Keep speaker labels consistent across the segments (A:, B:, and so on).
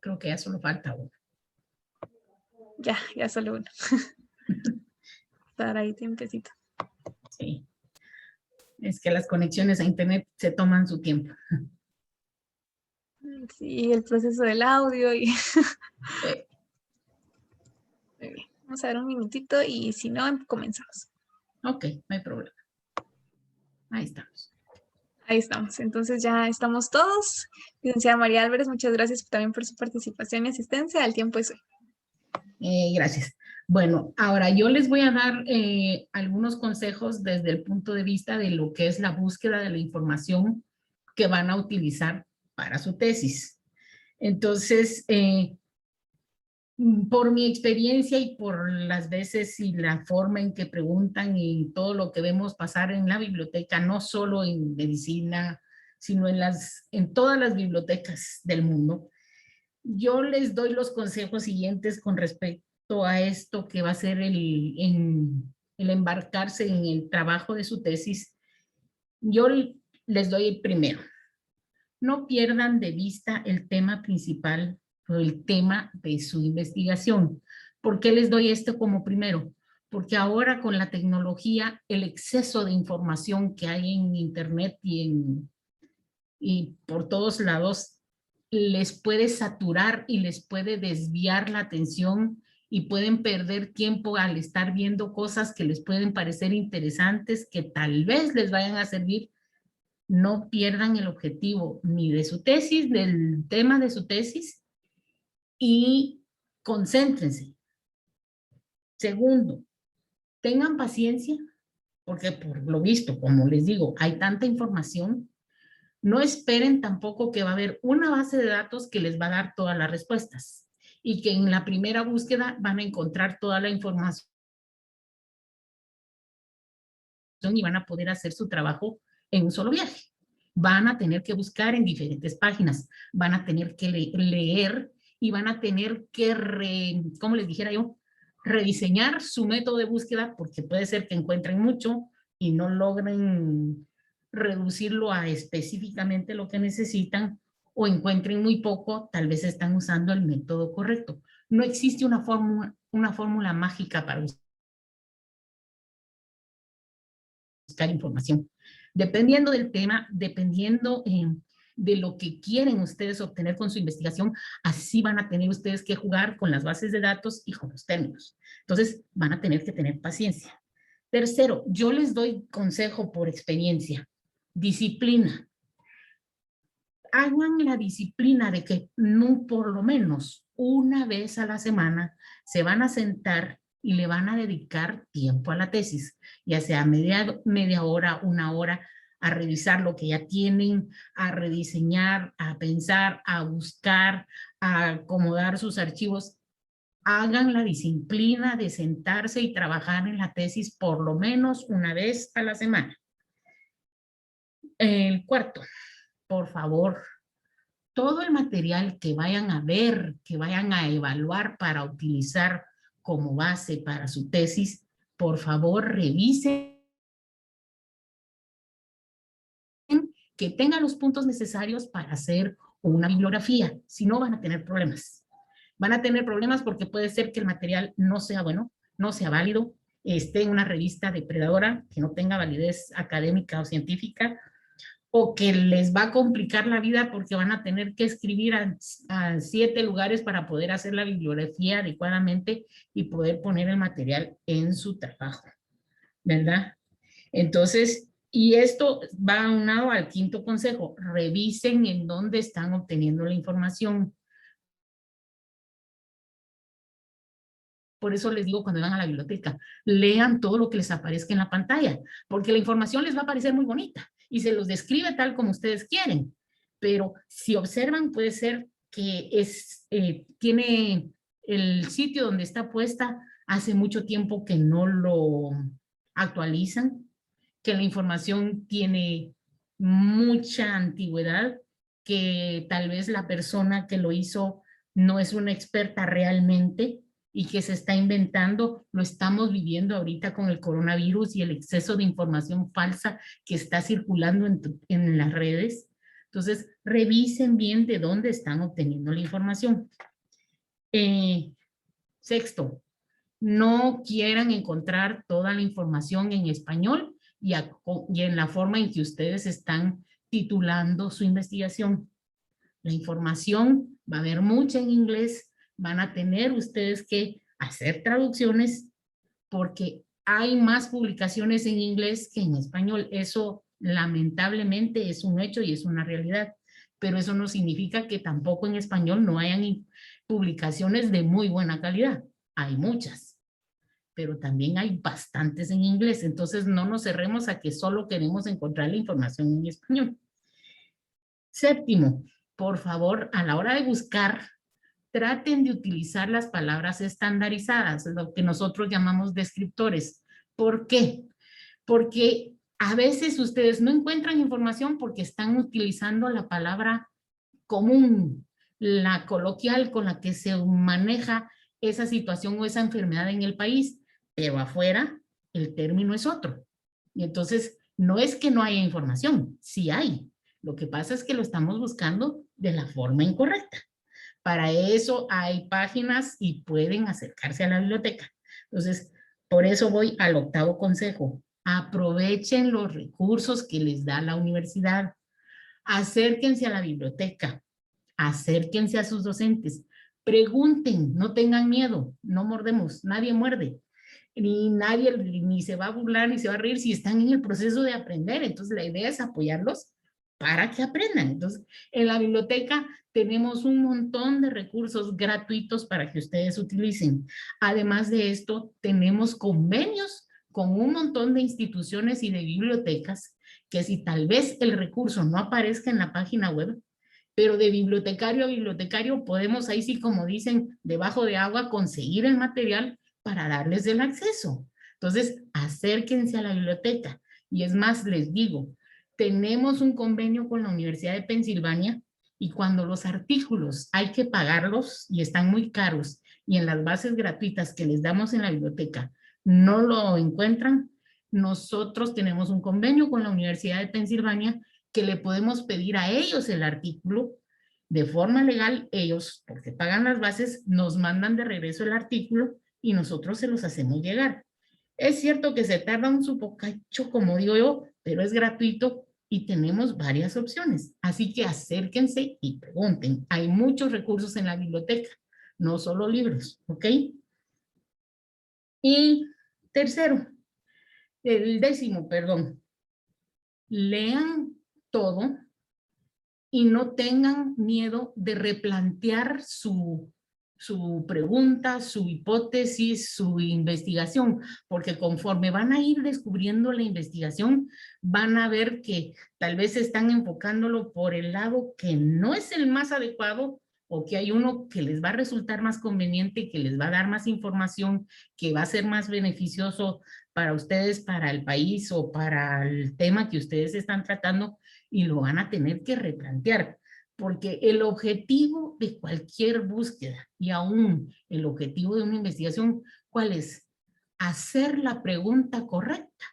A: Creo que ya solo falta uno.
B: Ya solo uno. Estar ahí tiempecito.
A: Sí. Es que las conexiones a internet se toman su tiempo.
B: Sí, el proceso del audio y...
A: Sí.
B: Muy bien. Vamos a ver un minutito y si no, comenzamos.
A: Ok, no hay problema. Ahí estamos.
B: Ahí estamos. Entonces ya estamos todos. Licenciada María Álvarez, muchas gracias también por su participación y asistencia. El tiempo es hoy.
A: Gracias. Bueno, ahora yo les voy a dar algunos consejos desde el punto de vista de lo que es la búsqueda de la información que van a utilizar para su tesis. Entonces, por mi experiencia y por las veces y la forma en que preguntan y todo lo que vemos pasar en la biblioteca, no solo en medicina, sino en todas las bibliotecas del mundo, yo les doy los consejos siguientes con respecto a esto que va a ser el embarcarse en el trabajo de su tesis. Yo les doy el primero. No pierdan de vista el tema principal o el tema de su investigación. ¿Por qué les doy esto como primero? Porque ahora con la tecnología, el exceso de información que hay en internet y por todos lados, les puede saturar y les puede desviar la atención y pueden perder tiempo al estar viendo cosas que les pueden parecer interesantes, que tal vez les vayan a servir. No pierdan el objetivo ni de su tesis, del tema de su tesis, y concéntrense. Segundo, tengan paciencia, porque por lo visto, como les digo, hay tanta información. No esperen tampoco que va a haber una base de datos que les va a dar todas las respuestas y que en la primera búsqueda van a encontrar toda la información y van a poder hacer su trabajo en un solo viaje. Van a tener que buscar en diferentes páginas, van a tener que leer y van a tener que, como les dijera yo, rediseñar su método de búsqueda, porque puede ser que encuentren mucho y no logren reducirlo a específicamente lo que necesitan, o encuentren muy poco, tal vez están usando el método correcto. No existe una fórmula mágica para buscar información. Dependiendo del tema, dependiendo de lo que quieren ustedes obtener con su investigación, así van a tener ustedes que jugar con las bases de datos y con los términos. Entonces, van a tener que tener paciencia. Tercero, yo les doy consejo por experiencia. Disciplina. Hagan la disciplina de que no, por lo menos una vez a la semana se van a sentar y le van a dedicar tiempo a la tesis, ya sea media hora, una hora, a revisar lo que ya tienen, a rediseñar, a pensar, a buscar, a acomodar sus archivos. Hagan la disciplina de sentarse y trabajar en la tesis por lo menos una vez a la semana. El cuarto, por favor, todo el material que vayan a ver, que vayan a evaluar para utilizar como base para su tesis, por favor revisen que tengan los puntos necesarios para hacer una bibliografía, si no van a tener problemas. Van a tener problemas porque puede ser que el material no sea bueno, no sea válido, esté en una revista depredadora, que no tenga validez académica o científica, o que les va a complicar la vida porque van a tener que escribir a 7 lugares para poder hacer la bibliografía adecuadamente y poder poner el material en su trabajo, ¿verdad? Entonces, y esto va aunado al quinto consejo: revisen en dónde están obteniendo la información. Por eso les digo, cuando van a la biblioteca, lean todo lo que les aparezca en la pantalla, porque la información les va a parecer muy bonita y se los describe tal como ustedes quieren, pero si observan, puede ser que tiene el sitio donde está puesta hace mucho tiempo que no lo actualizan, que la información tiene mucha antigüedad, que tal vez la persona que lo hizo no es una experta realmente y que se está inventando. Lo estamos viviendo ahorita con el coronavirus y el exceso de información falsa que está circulando en las redes. Entonces, revisen bien de dónde están obteniendo la información. Sexto, no quieran encontrar toda la información en español y en la forma en que ustedes están titulando su investigación. La información va a haber mucha en inglés, van a tener ustedes que hacer traducciones porque hay más publicaciones en inglés que en español. Eso lamentablemente es un hecho y es una realidad, pero eso no significa que tampoco en español no hayan publicaciones de muy buena calidad. Hay muchas, pero también hay bastantes en inglés. Entonces no nos cerremos a que solo queremos encontrar la información en español. Séptimo, por favor, a la hora de buscar, traten de utilizar las palabras estandarizadas, lo que nosotros llamamos descriptores. ¿Por qué? Porque a veces ustedes no encuentran información porque están utilizando la palabra común, la coloquial con la que se maneja esa situación o esa enfermedad en el país, pero afuera el término es otro. Y entonces no es que no haya información, sí hay. Lo que pasa es que lo estamos buscando de la forma incorrecta. Para eso hay páginas y pueden acercarse a la biblioteca. Entonces, por eso voy al octavo consejo. Aprovechen los recursos que les da la universidad. Acérquense a la biblioteca. Acérquense a sus docentes. Pregunten, no tengan miedo, no mordemos, nadie muerde. Ni nadie ni se va a burlar ni se va a reír si están en el proceso de aprender. Entonces, la idea es apoyarlos para que aprendan. Entonces, en la biblioteca tenemos un montón de recursos gratuitos para que ustedes utilicen. Además de esto, tenemos convenios con un montón de instituciones y de bibliotecas que si tal vez el recurso no aparezca en la página web, pero de bibliotecario a bibliotecario podemos ahí sí, como dicen, debajo de agua conseguir el material para darles el acceso. Entonces, acérquense a la biblioteca. Y es más, les digo, tenemos un convenio con la Universidad de Pensilvania y cuando los artículos hay que pagarlos y están muy caros y en las bases gratuitas que les damos en la biblioteca no lo encuentran, nosotros tenemos un convenio con la Universidad de Pensilvania que le podemos pedir a ellos el artículo de forma legal. Ellos, porque pagan las bases, nos mandan de regreso el artículo y nosotros se los hacemos llegar. Es cierto que se tarda un supocacho, como digo yo, pero es gratuito y tenemos varias opciones. Así que acérquense y pregunten. Hay muchos recursos en la biblioteca, no solo libros, ¿ok? Y tercero, el décimo, perdón. Lean todo y no tengan miedo de replantear su pregunta, su hipótesis, su investigación, porque conforme van a ir descubriendo la investigación, van a ver que tal vez están enfocándolo por el lado que no es el más adecuado o que hay uno que les va a resultar más conveniente, que les va a dar más información, que va a ser más beneficioso para ustedes, para el país o para el tema que ustedes están tratando y lo van a tener que replantear porque el objetivo de cualquier búsqueda y aún el objetivo de una investigación, ¿cuál es? Hacer la pregunta correcta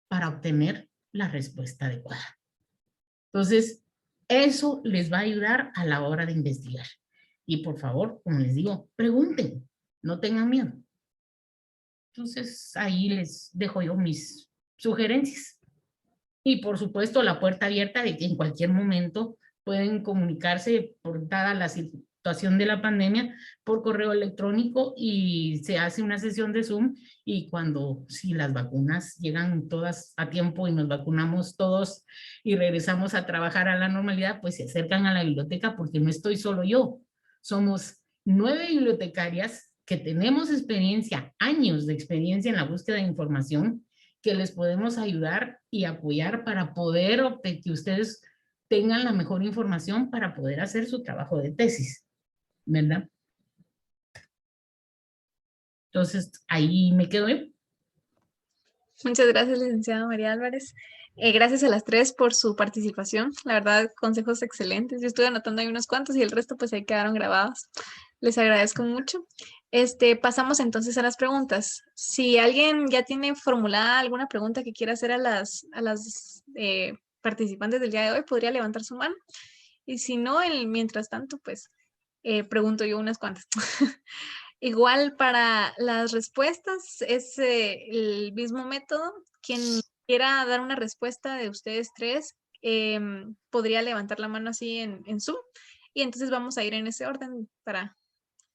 A: para obtener la respuesta adecuada. Entonces, eso les va a ayudar a la hora de investigar. Y por favor, como les digo, pregunten, no tengan miedo. Entonces, ahí les dejo yo mis sugerencias. Y por supuesto, la puerta abierta de que en cualquier momento pueden comunicarse por dada la situación de la pandemia por correo electrónico y se hace una sesión de Zoom y cuando si las vacunas llegan todas a tiempo y nos vacunamos todos y regresamos a trabajar a la normalidad, pues se acercan a la biblioteca porque no estoy solo yo. Somos 9 bibliotecarias que tenemos experiencia, años de experiencia en la búsqueda de información que les podemos ayudar y apoyar para poder que ustedes tengan la mejor información para poder hacer su trabajo de tesis, ¿verdad? Entonces, ahí me quedo yo.
B: Muchas gracias, licenciada María Álvarez. Gracias a las tres por su participación. La verdad, consejos excelentes. Yo estuve anotando ahí unos cuantos y el resto pues ahí quedaron grabados. Les agradezco mucho. Pasamos entonces a las preguntas. Si alguien ya tiene formulada alguna pregunta que quiera hacer a las participantes del día de hoy, podría levantar su mano Y si no, mientras tanto, pues pregunto yo unas cuantas. Igual para las respuestas es el mismo método. Quien quiera dar una respuesta de ustedes tres podría levantar la mano así en Zoom y entonces vamos a ir en ese orden para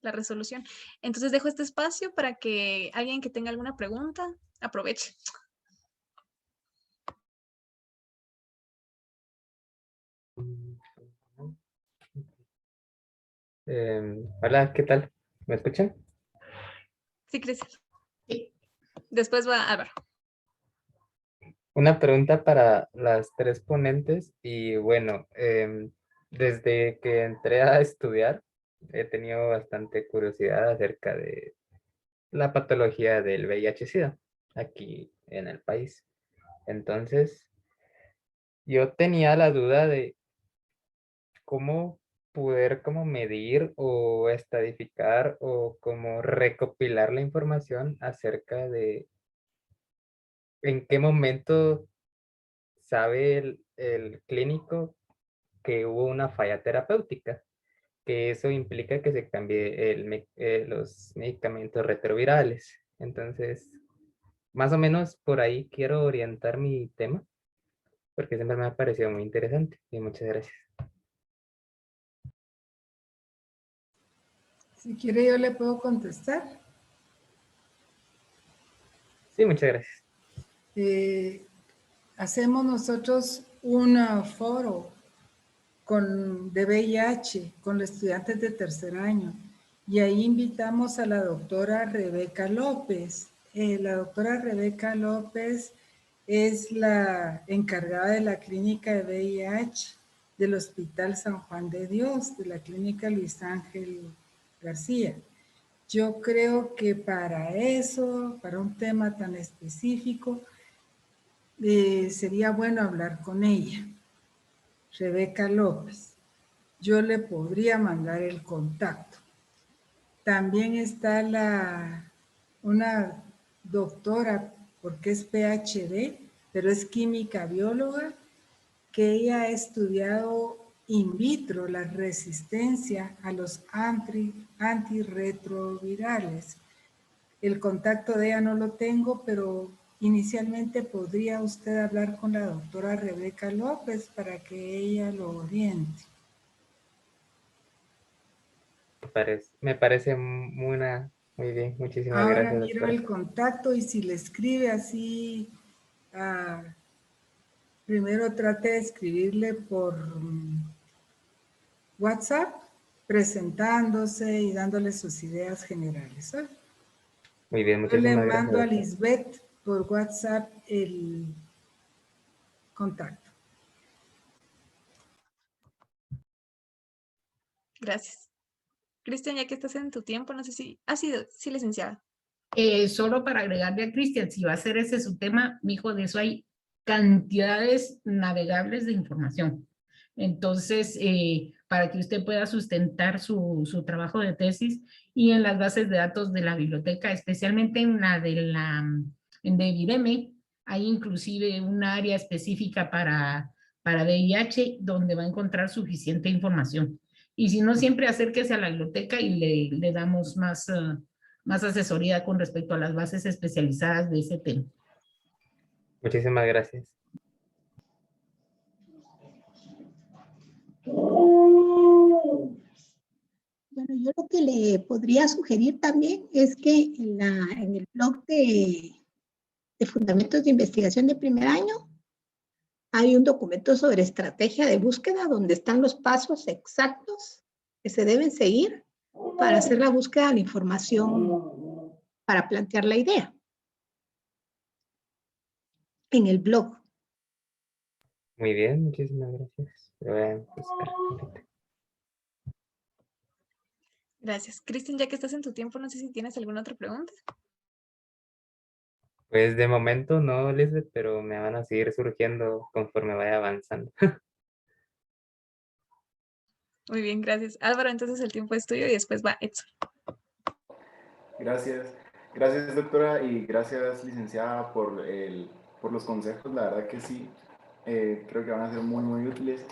B: la resolución. Entonces dejo este espacio para que alguien que tenga alguna pregunta aproveche.
C: Hola, ¿qué tal? ¿Me escuchan?
B: Sí, Cristian.
A: Sí.
B: Después va Álvaro.
C: Una pregunta para las tres ponentes y bueno, desde que entré a estudiar he tenido bastante curiosidad acerca de la patología del VIH-Sida aquí en el país. Entonces, yo tenía la duda de cómo poder como medir o estadificar o como recopilar la información acerca de en qué momento sabe el clínico que hubo una falla terapéutica, que eso implica que se cambie los medicamentos retrovirales. Entonces, más o menos por ahí quiero orientar mi tema, porque siempre me ha parecido muy interesante y muchas gracias.
D: Si quiere yo le puedo contestar.
C: Sí, muchas gracias.
D: Hacemos nosotros un foro de VIH con los estudiantes de tercer año y ahí invitamos a la doctora Rebeca López. La doctora Rebeca López es la encargada de la clínica de VIH del Hospital San Juan de Dios, de la clínica Luis Ángel García. Yo creo que para eso, para un tema tan específico, sería bueno hablar con ella, Rebeca López. Yo le podría mandar el contacto. También está una doctora, porque es PhD, pero es química bióloga, que ella ha estudiado in vitro la resistencia a los antirretrovirales. El contacto de ella no lo tengo, pero inicialmente podría usted hablar con la doctora Rebeca López para que ella lo oriente.
C: Me parece muy bien. Muchísimas
D: Ahora
C: gracias,
D: miro
C: doctora.
D: el contacto y si le escribe así, primero trate de escribirle por WhatsApp, presentándose y dándole sus ideas generales.
C: Muy bien,
D: Yo le
C: muchísimas gracias,
D: mando a
C: doctora.
D: Lisbeth por WhatsApp el contacto.
B: Gracias. Cristian, ya que estás en tu tiempo, no sé si ha sido, sí, licenciada.
A: Solo para agregarle a Cristian, si va a ser ese su tema, mijo, de eso hay cantidades navegables de información. Entonces, para que usted pueda sustentar su trabajo de tesis y en las bases de datos de la biblioteca, especialmente en la en de Vireme, hay inclusive un área específica para VIH donde va a encontrar suficiente información. Y si no, siempre acérquese a la biblioteca y le damos más asesoría con respecto a las bases especializadas de ese tema.
C: Muchísimas gracias.
E: Bueno, yo lo que le podría sugerir también es que en el blog de Fundamentos de Investigación de primer año hay un documento sobre estrategia de búsqueda donde están los pasos exactos que se deben seguir para hacer la búsqueda de la información para plantear la idea en el blog.
C: Muy bien, muchísimas gracias. Lo voy a buscar ahorita.
B: Gracias. Cristian, ya que estás en tu tiempo, no sé si tienes alguna otra pregunta.
C: Pues de momento no, Lisbeth, pero me van a seguir surgiendo conforme vaya avanzando.
B: Muy bien, gracias. Álvaro, entonces el tiempo es tuyo y después va Edson.
F: Gracias. Gracias, doctora, y gracias, licenciada, por los consejos. La verdad que sí, creo que van a ser muy, muy útiles.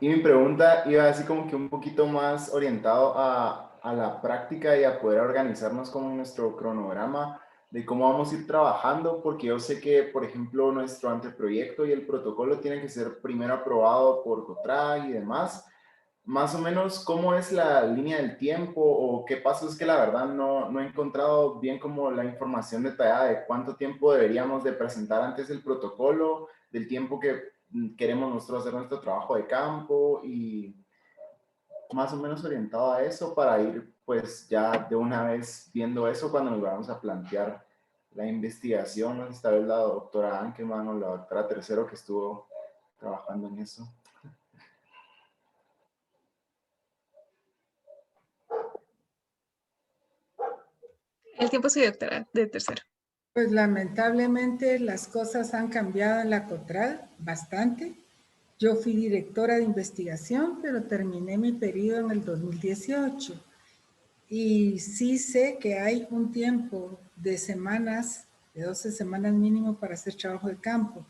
F: Y mi pregunta iba así como que un poquito más orientado a la práctica y a poder organizarnos como nuestro cronograma de cómo vamos a ir trabajando, porque yo sé que, por ejemplo, nuestro anteproyecto y el protocolo tienen que ser primero aprobado por COTRAG y demás. Más o menos, ¿cómo es la línea del tiempo o qué pasos? Es que la verdad no he encontrado bien como la información detallada de cuánto tiempo deberíamos de presentar antes del protocolo, del tiempo que queremos nosotros hacer nuestro trabajo de campo y más o menos orientado a eso para ir pues ya de una vez viendo eso cuando nos vamos a plantear la investigación. No sé si esta vez la doctora Ankerman o la doctora Tercero que estuvo trabajando en eso.
B: El tiempo soy doctora de tercero.
D: Pues lamentablemente las cosas han cambiado en la COTRAD bastante. Yo fui directora de investigación, pero terminé mi periodo en el 2018. Y sí sé que hay un tiempo de semanas, de 12 semanas mínimo para hacer trabajo de campo.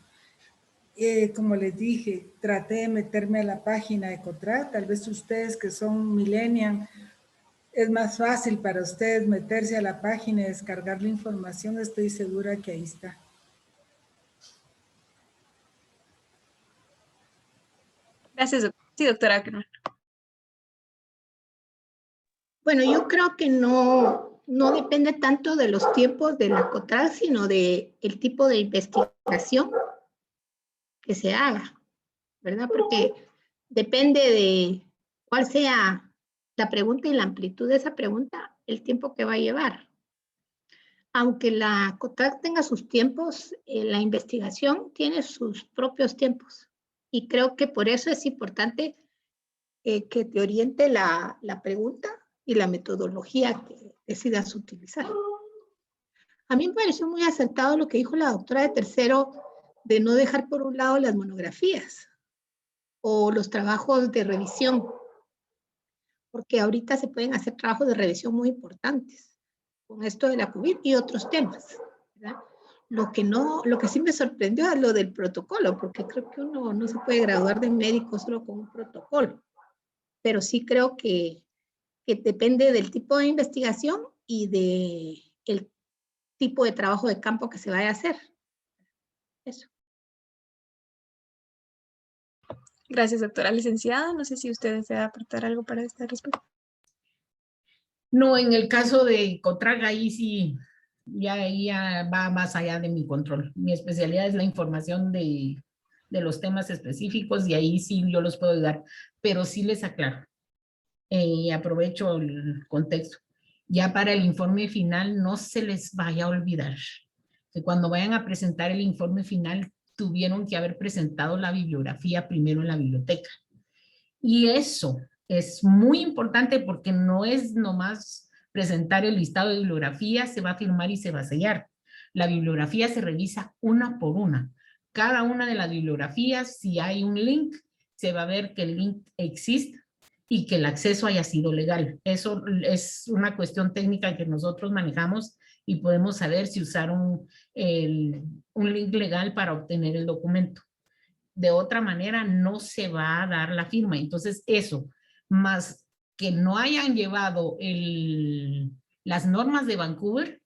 D: Como les dije, traté de meterme a la página de COTRAD. Tal vez ustedes que son millennials, es más fácil para ustedes meterse a la página y descargar la información. Estoy segura que ahí está.
B: Gracias, sí, doctora Ackerman.
E: Bueno, yo creo que no depende tanto de los tiempos de la COTRAD, sino de el tipo de investigación que se haga, ¿verdad? Porque depende de cuál sea la pregunta y la amplitud de esa pregunta, el tiempo que va a llevar. Aunque la COTRAD tenga sus tiempos, la investigación tiene sus propios tiempos. Y creo que por eso es importante que te oriente la pregunta y la metodología que decidas utilizar. A mí me pareció muy acertado lo que dijo la doctora de tercero de no dejar por un lado las monografías o los trabajos de revisión, porque ahorita se pueden hacer trabajos de revisión muy importantes con esto de la COVID y otros temas, ¿verdad? Lo que sí me sorprendió es lo del protocolo, porque creo que uno no se puede graduar de médico solo con un protocolo, pero sí creo que depende del tipo de investigación y del tipo de trabajo de campo que se vaya a hacer. Eso.
B: Gracias, doctora licenciada. No sé si usted desea aportar algo para este respecto.
A: No, en el caso de COTRAG, ahí sí, ya va más allá de mi control. Mi especialidad es la información de los temas específicos y ahí sí yo los puedo ayudar, pero sí les aclaro y aprovecho el contexto. Ya para el informe final no se les vaya a olvidar que cuando vayan a presentar el informe final tuvieron que haber presentado la bibliografía primero en la biblioteca. Y eso es muy importante porque no es nomás presentar el listado de bibliografías, se va a firmar y se va a sellar. La bibliografía se revisa una por una. Cada una de las bibliografías, si hay un link, se va a ver que el link existe y que el acceso haya sido legal. Eso es una cuestión técnica que nosotros manejamos y podemos saber si usaron un link legal para obtener el documento. De otra manera no se va a dar la firma. Entonces eso, más que no hayan llevado las normas de Vancouver,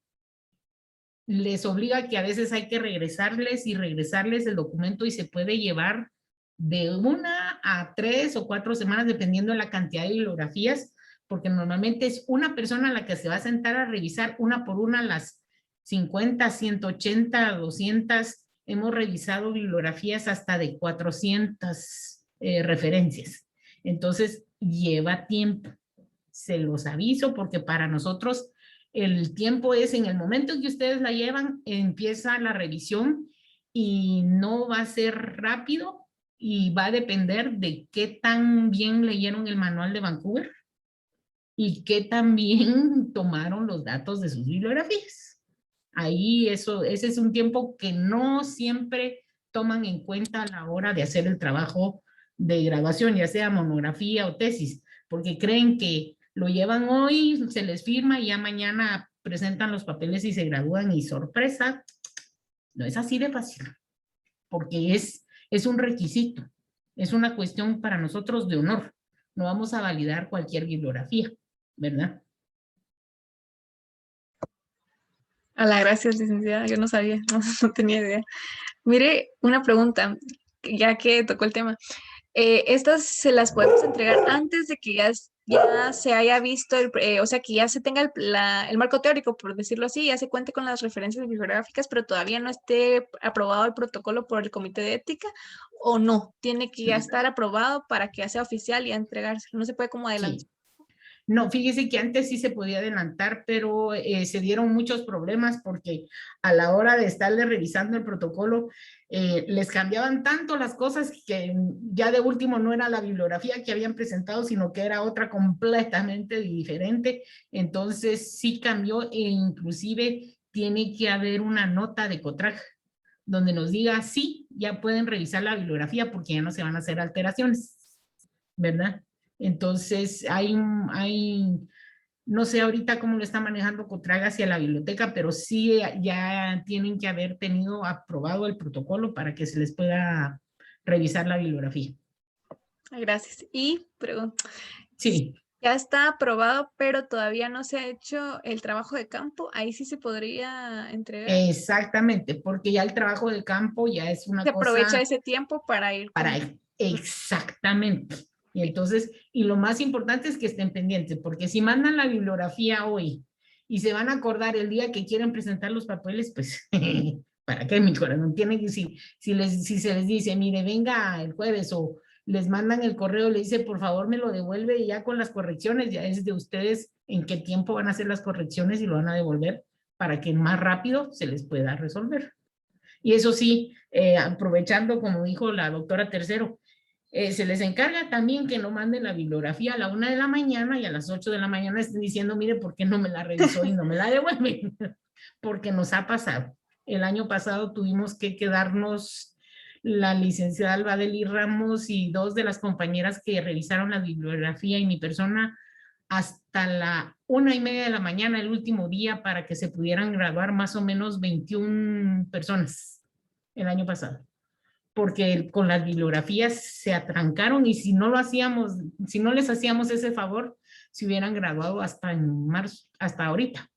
A: les obliga que a veces hay que regresarles el documento y se puede llevar de 1 a 3 o 4 semanas dependiendo de la cantidad de bibliografías, porque normalmente es una persona la que se va a sentar a revisar una por una las 50, 180, 200. Hemos revisado bibliografías hasta de 400 referencias. Entonces, lleva tiempo. Se los aviso porque para nosotros el tiempo es en el momento en que ustedes la llevan, empieza la revisión y no va a ser rápido y va a depender de qué tan bien leyeron el manual de Vancouver y qué tan bien tomaron los datos de sus bibliografías. Ahí ese es un tiempo que no siempre toman en cuenta a la hora de hacer el trabajo de graduación, ya sea monografía o tesis, porque creen que lo llevan hoy, se les firma y ya mañana presentan los papeles y se gradúan y sorpresa, no es así de fácil, porque es un requisito. Es una cuestión para nosotros de honor. No vamos a validar cualquier bibliografía, ¿verdad?
B: Gracias, licenciada. Yo no sabía, no tenía idea. Mire, una pregunta, ya que tocó el tema. Estas se las podemos entregar antes de que ya se haya visto, o sea, que ya se tenga el marco teórico, por decirlo así, ya se cuente con las referencias bibliográficas, pero todavía no esté aprobado el protocolo por el Comité de Ética, ¿o no? Tiene que ya estar aprobado para que ya sea oficial y a entregarse. No se puede como adelantar.
A: Sí. No, fíjese que antes sí se podía adelantar, pero se dieron muchos problemas porque a la hora de estarle revisando el protocolo, les cambiaban tanto las cosas que ya de último no era la bibliografía que habían presentado, sino que era otra completamente diferente. Entonces sí cambió e inclusive tiene que haber una nota de COTRAC donde nos diga, sí, ya pueden revisar la bibliografía porque ya no se van a hacer alteraciones, ¿verdad? Entonces, no sé ahorita cómo lo está manejando COTRAC hacia la biblioteca, pero sí ya tienen que haber tenido aprobado el protocolo para que se les pueda revisar la bibliografía.
B: Gracias. Y pregunto,
A: Sí.
B: ya está aprobado, pero todavía no se ha hecho el trabajo de campo, ahí sí se podría entregar.
A: Exactamente, porque ya el trabajo de campo ya es una
B: Se
A: cosa...
B: aprovecha ese tiempo para ir.
A: Exactamente. Y entonces, y lo más importante es que estén pendientes, porque si mandan la bibliografía hoy y se van a acordar el día que quieren presentar los papeles, pues, ¿para qué, mi corazón? Tienen que, si se les dice, mire, venga el jueves, o les mandan el correo, le dice, por favor, me lo devuelve, y ya con las correcciones, ya es de ustedes en qué tiempo van a hacer las correcciones y lo van a devolver para que más rápido se les pueda resolver. Y eso sí, aprovechando, como dijo la doctora Tercero, se les encarga también que no manden la bibliografía a la 1 de la mañana y a las 8 de la mañana estén diciendo, mire, ¿por qué no me la revisó y no me la devuelven? Porque nos ha pasado. El año pasado tuvimos que quedarnos la licenciada Albadeli Ramos y 2 de las compañeras que revisaron la bibliografía y mi persona hasta la 1:30 de la mañana el último día para que se pudieran graduar más o menos 21 personas el año pasado, porque con las bibliografías se atrancaron y si no lo hacíamos, si no les hacíamos ese favor, se hubieran graduado hasta en marzo, hasta ahorita.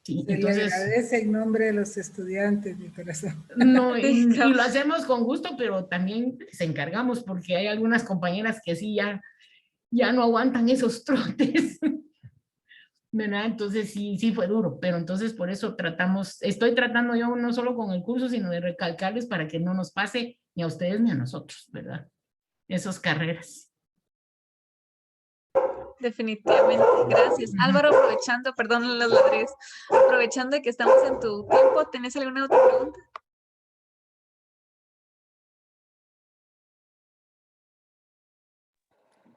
A: Sí,
D: se
A: entonces,
D: le agradece en nombre de los estudiantes, mi corazón.
A: No, y lo hacemos con gusto, pero también les encargamos porque hay algunas compañeras que sí ya no aguantan esos trotes. ¿Verdad? Entonces sí fue duro, pero entonces por eso estoy tratando yo no solo con el curso, sino de recalcarles para que no nos pase ni a ustedes ni a nosotros, ¿verdad? Esas carreras.
B: Definitivamente, gracias. Álvaro, aprovechando, perdón los ladrillos, aprovechando que estamos en tu tiempo, ¿tenés alguna otra pregunta?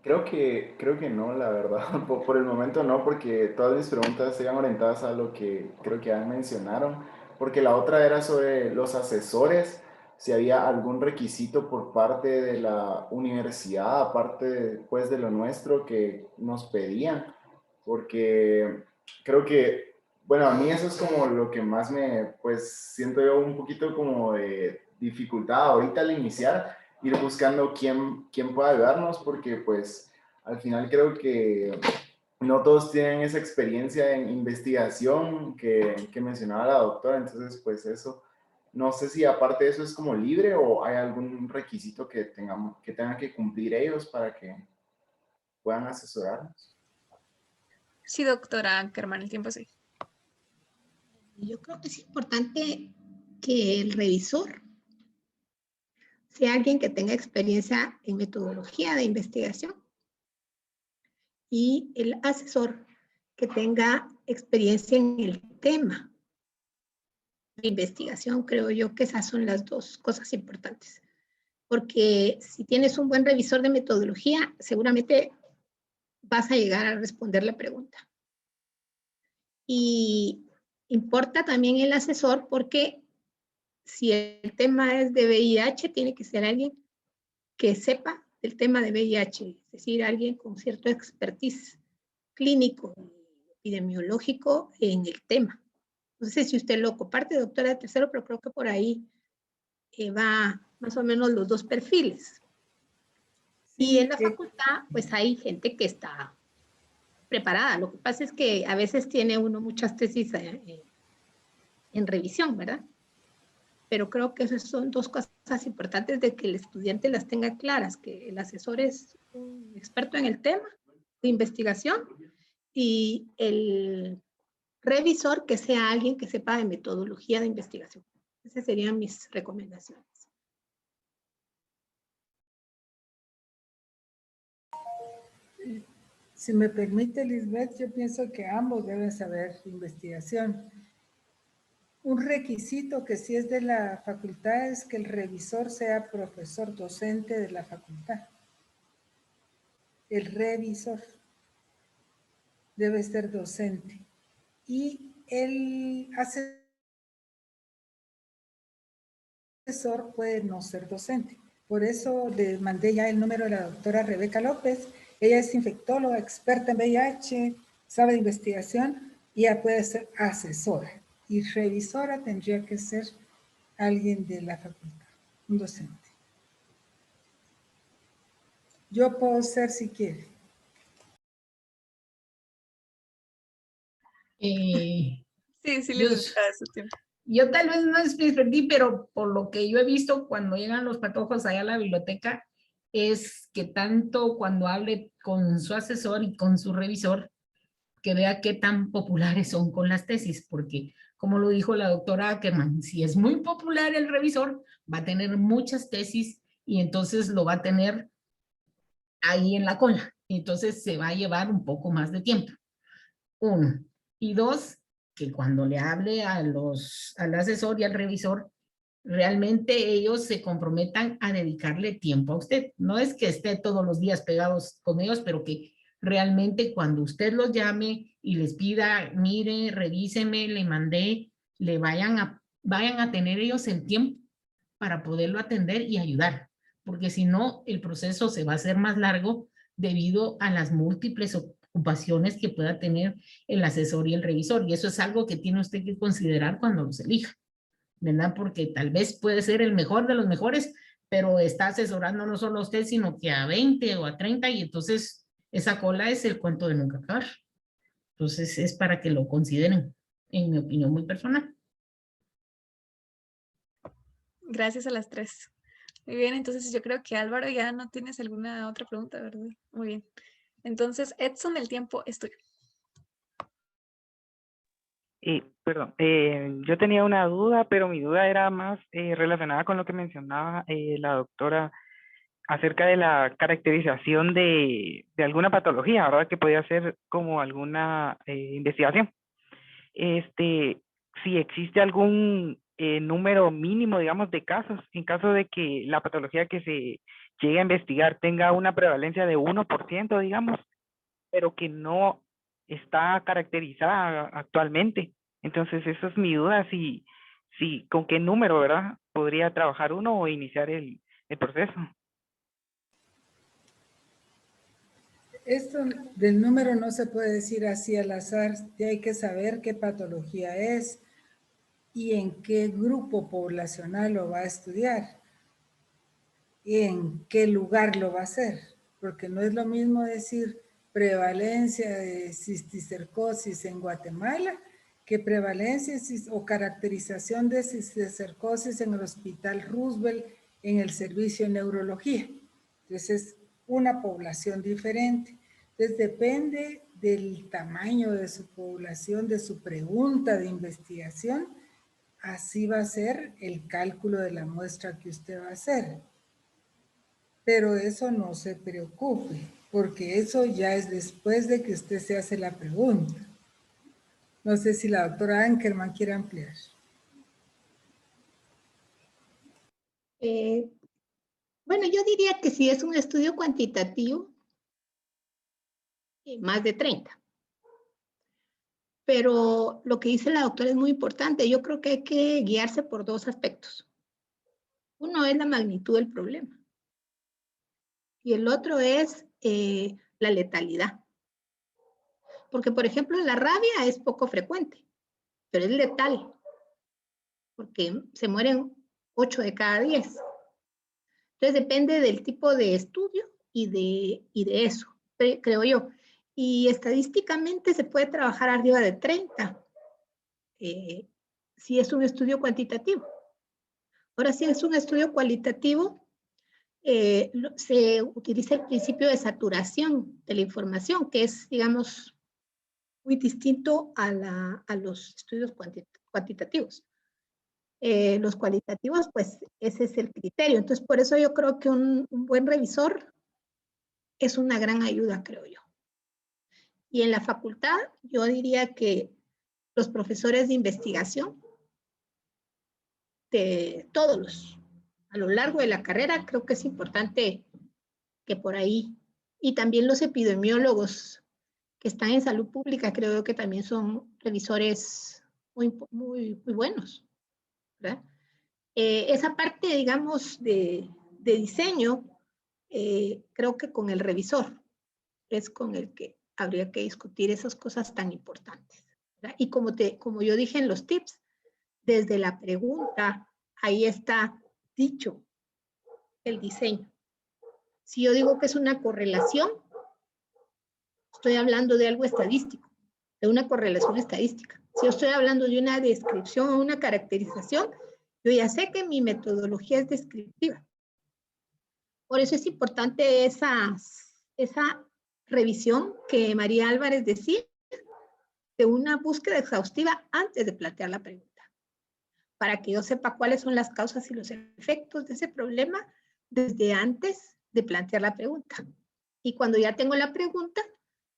F: Creo que no, la verdad. Por el momento no, porque todas mis preguntas serían orientadas a lo que creo que ya mencionaron. Porque la otra era sobre los asesores, si había algún requisito por parte de la universidad, aparte pues, de lo nuestro, que nos pedían. Porque creo que, bueno, a mí eso es como lo que más pues siento yo un poquito como de dificultad ahorita al iniciar, ir buscando quién pueda ayudarnos, porque pues al final creo que no todos tienen esa experiencia en investigación que mencionaba la doctora, entonces pues eso, no sé si aparte de eso es como libre o hay algún requisito que tengan que cumplir ellos para que puedan asesorarnos.
B: Sí, doctora Ackerman, el tiempo sí.
E: Yo creo que es importante que el revisor sea alguien que tenga experiencia en metodología de investigación y el asesor que tenga experiencia en el tema de investigación. Creo yo que esas son las dos cosas importantes. Porque si tienes un buen revisor de metodología, seguramente vas a llegar a responder la pregunta. Y importa también el asesor porque si el tema es de VIH, tiene que ser alguien que sepa del tema de VIH, es decir, alguien con cierto expertise clínico, epidemiológico en el tema. No sé si usted lo comparte, doctora Tercero, pero creo que por ahí va más o menos los dos perfiles. Y en la facultad, pues hay gente que está preparada. Lo que pasa es que a veces tiene uno muchas tesis en revisión, ¿verdad? Pero creo que esas son dos cosas importantes de que el estudiante las tenga claras, que el asesor es un experto en el tema de investigación y el revisor que sea alguien que sepa de metodología de investigación. Esas serían mis recomendaciones.
D: Si me permite, Lisbeth, yo pienso que ambos deben saber investigación. Un requisito que sí es de la facultad es que el revisor sea profesor docente de la facultad. El revisor debe ser docente. Y el asesor puede no ser docente. Por eso le mandé ya el número de la doctora Rebeca López. Ella es infectóloga, experta en VIH, sabe de investigación y ya puede ser asesora. Y revisora tendría que ser alguien de la facultad, un docente. Yo puedo ser si quiere.
B: Sí, sí,
A: Yo,
B: licenciada, su tiempo.
A: yo tal vez no es perdí, pero por lo que yo he visto cuando llegan los patojos allá a la biblioteca, es que tanto cuando hable con su asesor y con su revisor, que vea qué tan populares son con las tesis, porque como lo dijo la doctora Ackerman, si es muy popular el revisor, va a tener muchas tesis y entonces lo va a tener ahí en la cola. Entonces se va a llevar un poco más de tiempo. Uno. Y dos, que cuando le hable al asesor y al revisor, realmente ellos se comprometan a dedicarle tiempo a usted. No es que esté todos los días pegados con ellos, pero que realmente cuando usted los llame y les pida, mire, revíseme, le mandé, vayan a tener ellos el tiempo para poderlo atender y ayudar, porque si no, el proceso se va a hacer más largo debido a las múltiples ocupaciones que pueda tener el asesor y el revisor, y eso es algo que tiene usted que considerar cuando los elija, ¿verdad? Porque tal vez puede ser el mejor de los mejores, pero está asesorando no solo a usted, sino que a 20 o a 30, y entonces esa cola es el cuento de nunca acabar. Entonces es para que lo consideren, en mi opinión muy personal.
B: Gracias a las tres. Muy bien, entonces yo creo que Álvaro ya no tienes alguna otra pregunta, ¿verdad? Muy bien. Entonces, Edson, el tiempo es tuyo.
G: Perdón, yo tenía una duda, pero mi duda era más relacionada con lo que mencionaba la doctora acerca de la caracterización de alguna patología, ¿verdad? Que podía ser como alguna investigación. Si existe algún número mínimo, digamos, de casos, en caso de que la patología que se llegue a investigar tenga una prevalencia de 1%, digamos, pero que no está caracterizada actualmente. Entonces, esa es mi duda, si con qué número, ¿verdad? Podría trabajar uno o iniciar el proceso.
D: Esto del número no se puede decir así al azar, hay que saber qué patología es y en qué grupo poblacional lo va a estudiar y en qué lugar lo va a hacer, porque no es lo mismo decir prevalencia de cisticercosis en Guatemala que prevalencia o caracterización de cisticercosis en el Hospital Roosevelt en el servicio de neurología. Entonces es una población diferente. Entonces depende del tamaño de su población, de su pregunta de investigación, así va a ser el cálculo de la muestra que usted va a hacer. Pero eso no se preocupe, porque eso ya es después de que usted se hace la pregunta. No sé si la doctora Ankerman quiere ampliar.
E: Bueno, yo diría que si es un estudio cuantitativo, más de 30. Pero lo que dice la doctora es muy importante. Yo creo que hay que guiarse por dos aspectos. Uno es la magnitud del problema y el otro es la letalidad. Porque, por ejemplo, la rabia es poco frecuente, pero es letal, porque se mueren 8 de cada 10. Entonces, depende del tipo de estudio y de eso, creo yo. Y estadísticamente se puede trabajar arriba de 30, si es un estudio cuantitativo. Ahora, si es un estudio cualitativo, se utiliza el principio de saturación de la información, que es, digamos, muy distinto a los estudios cuantitativos. Los cualitativos, pues ese es el criterio. Entonces, por eso yo creo que un buen revisor es una gran ayuda, creo yo. Y en la facultad, yo diría que los profesores de investigación, de todos a lo largo de la carrera, creo que es importante que por ahí, y también los epidemiólogos que están en salud pública, creo que también son revisores muy buenos, ¿verdad? Esa parte, digamos, de diseño, creo que con el revisor es con el que habría que discutir esas cosas tan importantes, ¿verdad? Y como yo dije en los tips, desde la pregunta, ahí está dicho el diseño. Si yo digo que es una correlación, estoy hablando de algo estadístico, de una correlación estadística. Si yo estoy hablando de una descripción o una caracterización, yo ya sé que mi metodología es descriptiva. Por eso es importante esa revisión que María Álvarez decía, de una búsqueda exhaustiva antes de plantear la pregunta, para que yo sepa cuáles son las causas y los efectos de ese problema desde antes de plantear la pregunta. Y cuando ya tengo la pregunta,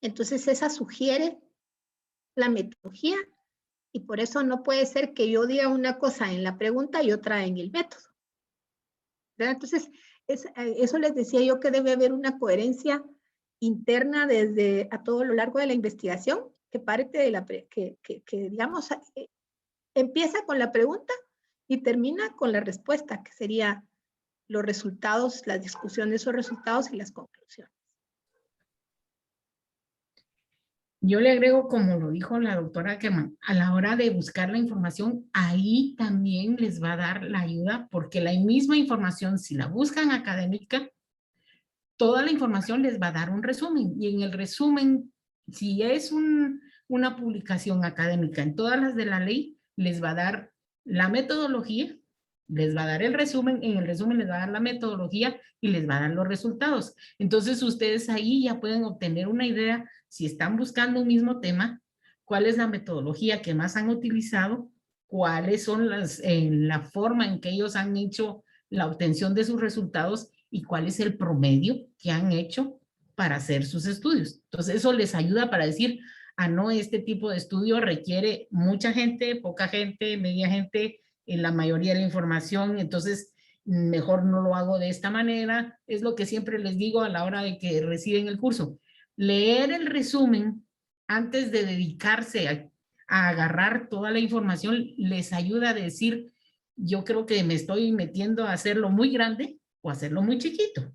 E: entonces esa sugiere la metodología, y por eso no puede ser que yo diga una cosa en la pregunta y otra en el método, ¿verdad? Entonces, eso les decía yo, que debe haber una coherencia interna desde a todo lo largo de la investigación, que parte de que digamos, empieza con la pregunta y termina con la respuesta, que sería los resultados, la discusión de esos resultados y las conclusiones.
A: Yo le agrego, como lo dijo la doctora Ackerman, a la hora de buscar la información, ahí también les va a dar la ayuda, porque la misma información, si la buscan académica, toda la información les va a dar un resumen, y en el resumen, si es una publicación académica en todas las de la ley, les va a dar la metodología, les va a dar el resumen, en el resumen les va a dar la metodología y les va a dar los resultados. Entonces ustedes ahí ya pueden obtener una idea, si están buscando un mismo tema, cuál es la metodología que más han utilizado, cuáles son la forma en que ellos han hecho la obtención de sus resultados y cuál es el promedio que han hecho para hacer sus estudios. Entonces eso les ayuda para decir, no, este tipo de estudio requiere mucha gente, poca gente, media gente, en la mayoría de la información, entonces mejor no lo hago de esta manera. Es lo que siempre les digo a la hora de que reciben el curso. Leer el resumen antes de dedicarse a agarrar toda la información les ayuda a decir, yo creo que me estoy metiendo a hacerlo muy grande o hacerlo muy chiquito.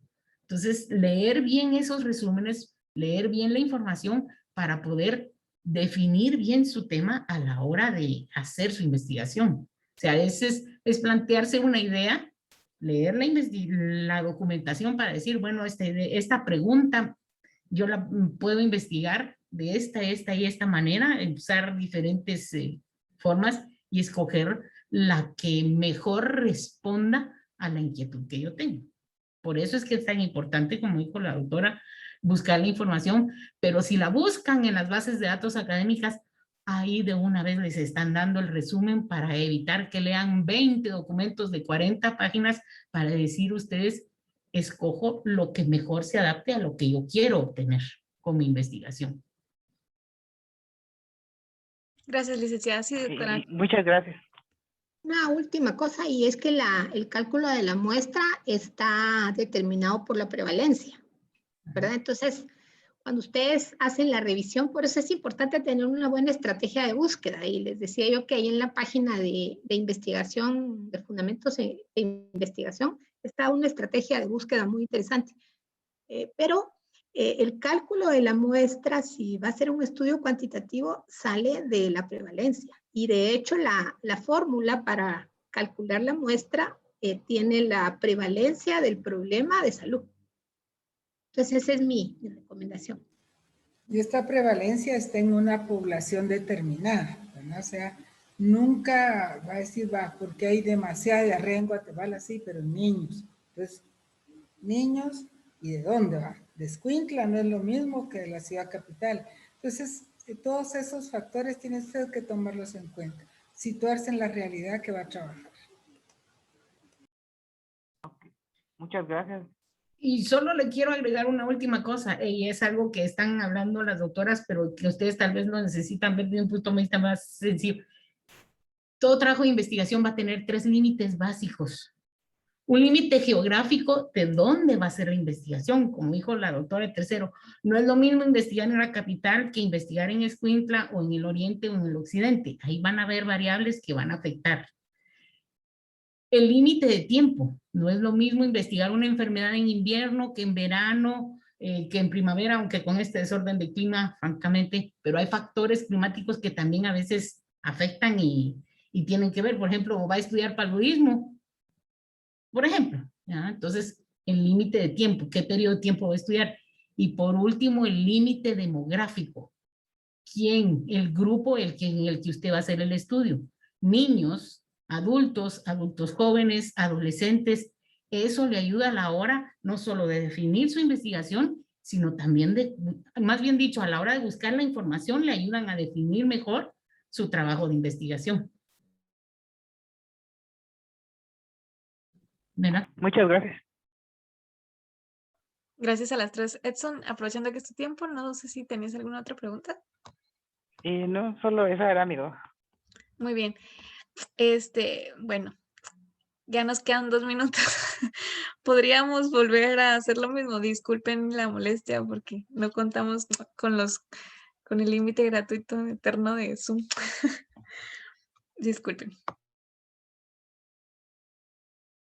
A: Entonces, leer bien esos resúmenes, leer bien la información para poder definir bien su tema a la hora de hacer su investigación. O sea, es plantearse una idea, leer la documentación para decir, bueno, esta pregunta yo la puedo investigar de esta y esta manera, usar diferentes formas y escoger la que mejor responda a la inquietud que yo tengo. Por eso es que es tan importante, como dijo la doctora, buscar la información, pero si la buscan en las bases de datos académicas, ahí de una vez les están dando el resumen para evitar que lean 20 documentos de 40 páginas para decir ustedes, escojo lo que mejor se adapte a lo que yo quiero obtener con mi investigación.
B: Gracias, licenciada. Sí, doctora.
G: Muchas gracias.
E: Una última cosa, y es que el cálculo de la muestra está determinado por la prevalencia, ¿verdad? Entonces, cuando ustedes hacen la revisión, por eso es importante tener una buena estrategia de búsqueda. Y les decía yo que ahí en la página de investigación, de fundamentos de investigación, está una estrategia de búsqueda muy interesante. Pero el cálculo de la muestra, si va a ser un estudio cuantitativo, sale de la prevalencia. Y de hecho, la fórmula para calcular la muestra tiene la prevalencia del problema de salud. Entonces, esa es mi recomendación.
D: Y esta prevalencia está en una población determinada, ¿verdad? O sea, nunca va a decir, va, porque hay demasiada diarrea en Guatemala, sí, pero en niños. Entonces, niños, ¿y de dónde va? De Escuintla no es lo mismo que de la ciudad capital. Entonces, todos esos factores tiene usted que tomarlos en cuenta, situarse en la realidad que va a trabajar.
G: Muchas gracias.
A: Y solo le quiero agregar una última cosa, y es algo que están hablando las doctoras, pero que ustedes tal vez lo necesitan ver de un punto de vista más sencillo. Todo trabajo de investigación va a tener 3 límites básicos. Un límite geográfico de dónde va a ser la investigación, como dijo la doctora Tercero. No es lo mismo investigar en la capital que investigar en Escuintla o en el oriente o en el occidente. Ahí van a haber variables que van a afectar. El límite de tiempo. No es lo mismo investigar una enfermedad en invierno que en verano, que en primavera, aunque con este desorden de clima, francamente, pero hay factores climáticos que también a veces afectan y tienen que ver. Por ejemplo, va a estudiar paludismo, por ejemplo, ¿ya? Entonces, el límite de tiempo, qué periodo de tiempo va a estudiar. Y por último, el límite demográfico. ¿Quién? El grupo en el que usted va a hacer el estudio. Niños, adultos, adultos jóvenes, adolescentes. Eso le ayuda a la hora no solo de definir su investigación, sino también de, más bien dicho, a la hora de buscar la información, le ayudan a definir mejor su trabajo de investigación. ¿Verdad?
G: Muchas gracias.
B: Gracias a las tres. Edson, aprovechando que es tu tiempo, no sé si tenías alguna otra pregunta.
G: No, solo esa era mi duda.
B: Muy bien. Bueno, ya nos quedan 2 minutos. Podríamos volver a hacer lo mismo. Disculpen la molestia porque no contamos con el límite gratuito eterno de Zoom. Disculpen.